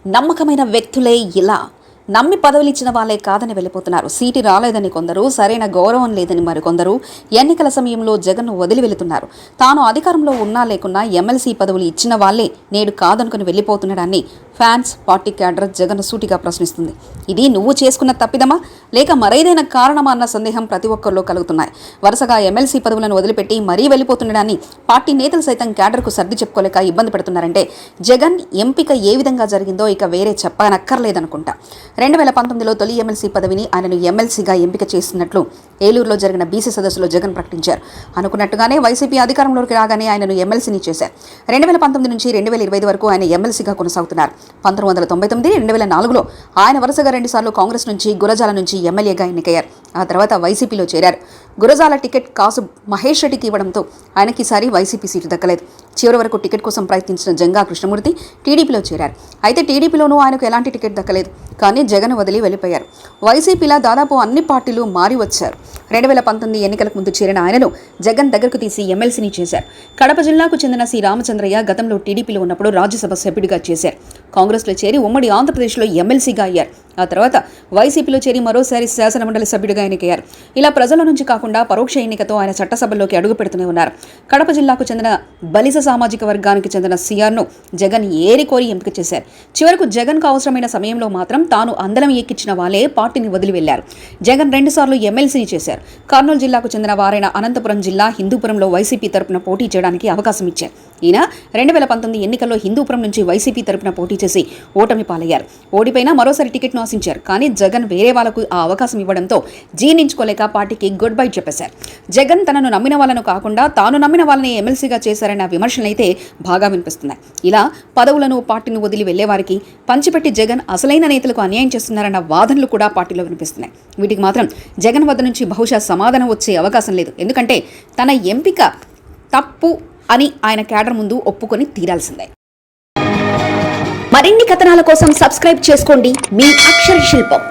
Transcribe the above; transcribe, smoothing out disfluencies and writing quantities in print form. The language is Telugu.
నమ్మకమైన వ్యక్తులే ఇలా నమ్మి పదవులు ఇచ్చిన వాళ్ళే కాదని వెళ్ళిపోతున్నారు. సీటు రాలేదని కొందరు, సరైన గౌరవం లేదని మరికొందరు ఎన్నికల సమయంలో జగన్ను వదిలి వెళుతున్నారు. తాను అధికారంలో ఉన్నా లేకున్నా ఎమ్మెల్సీ పదవులు ఇచ్చిన వాళ్ళే నేడు కాదనుకుని వెళ్ళిపోతున్నాడని ఫ్యాన్స్, పార్టీ క్యాడర్ జగన్ సూటిగా ప్రశ్నిస్తుంది. ఇది నువ్వు చేసుకున్న తప్పిదమా లేక మరేదైనా కారణమా అన్న సందేహం ప్రతి ఒక్కరిలో కలుగుతున్నాయి. వరుసగా ఎమ్మెల్సీ పదవులను వదిలిపెట్టి మరీ వెళ్ళిపోతున్నాడని పార్టీ నేతలు సైతం క్యాడర్కు సర్ది చెప్పుకోలేక ఇబ్బంది పెడుతున్నారంటే జగన్ ఎంపిక ఏ విధంగా జరిగిందో ఇక వేరే చెప్పనక్కర్లేదనుకుంటా. 2019లో తొలి ఎమ్మెల్సీ పదవిని ఆయనను ఎమ్మెల్సీగా ఎంపిక చేస్తున్నట్లు ఏలూరులో జరిగిన బీసీ సదస్సులో జగన్ ప్రకటించారు. అనుకున్నట్టుగానే వైసీపీ అధికారంలోకి రాగానే ఆయనను ఎమ్మెల్సీని చేశారు. 2019 నుంచి 2025 వరకు ఆయన ఎమ్మెల్సీగా కొనసాగుతున్నారు. 1999, 2004లో ఆయన వరుసగా 2 సార్లు కాంగ్రెస్ నుంచి, గురజాల నుంచి ఎమ్మెల్యేగా ఎన్నికయ్యారు. ఆ తర్వాత వైసీపీలో చేరారు. గురజాల టికెట్ కాసు మహేష్ రెడ్డికి ఇవ్వడంతో ఆయనకి ఈసారి వైసీపీ సీటు దక్కలేదు. చివరి వరకు టికెట్ కోసం ప్రయత్నించిన జంగా కృష్ణమూర్తి టీడీపీలో చేరారు. అయితే టీడీపీలోనూ ఆయనకు ఎలాంటి టికెట్ దక్కలేదు. కానీ జగన్ వదిలి వెళ్ళిపోయారు. వైసీపీలా దాదాపు అన్ని పార్టీలు మారి వచ్చారు. 2019 ఎన్నికలకు ముందు చేరిన ఆయనను జగన్ దగ్గరకు తీసి ఎమ్మెల్సీని చేశారు. కడప జిల్లాకు చెందిన సి రామచంద్రయ్య గతంలో టీడీపీలో ఉన్నప్పుడు రాజ్యసభ సభ్యుడిగా చేశారు. కాంగ్రెస్లో చేరి ఉమ్మడి ఆంధ్రప్రదేశ్లో ఎమ్మెల్సీగా అయ్యారు. ఆ తర్వాత వైసీపీలో చేరి మరోసారి శాసనమండలి సభ్యుడిగా ఎన్నికయ్యారు. ఇలా ప్రజల నుంచి కాకుండా పరోక్ష ఎన్నికతో ఆయన చట్టసభల్లోకి అడుగు పెడుతూనే ఉన్నారు. కడప జిల్లాకు చెందిన బలిస సామాజిక వర్గానికి చెందిన సిఆర్ను జగన్ ఏరికోరి ఎంపిక చేశారు. చివరకు జగన్కు అవసరమైన సమయంలో మాత్రం తాను అందలం ఎక్కించిన వాళ్ళే పార్టీని వదిలి వెళ్లారు. జగన్ 2 సార్లు ఎమ్మెల్సీని చేశారు. కర్నూలు జిల్లాకు చెందిన వారైన అనంతపురం జిల్లా హిందూపురంలో వైసీపీ తరపున పోటీ చేయడానికి అవకాశం ఇచ్చారు. ఈయన 2019 ఎన్నికల్లో హిందూపురం నుంచి వైసీపీ తరపున పోటీ చేసి ఓటమి పాలయ్యారు. ఓడిపోయినా మరోసారి టికెట్ను ఆశించారు. కానీ జగన్ వేరే వాళ్లకు ఆ అవకాశం ఇవ్వడంతో జీర్ణించుకోలేక పార్టీకి గుడ్ బై చెప్పేశారు. జగన్ తనను నమ్మిన వాళ్ళను కాకుండా తాను నమ్మిన వాళ్ళని ఎమ్మెల్సీగా చేశారన్న విమర్శలైతే బాగా వినిపిస్తున్నాయి. ఇలా పదవులను, పార్టీని వదిలి వెళ్లేవారికి పంచిపెట్టి జగన్ అసలైన నేతలకు అన్యాయం చేస్తున్నారన్న వాదనలు కూడా పార్టీలో వినిపిస్తున్నాయి. వీటికి మాత్రం జగన్ వద్ద నుంచి బహుశా సమాధానం వచ్చే అవకాశం లేదు. ఎందుకంటే తన ఎంపిక తప్పు అని ఆయన క్యాడర్ ముందు ఒప్పుకొని తీరాల్సిందే. మరిన్ని కథనాల కోసం సబ్స్క్రైబ్ చేసుకోండి మీ అక్షర శిల్పం.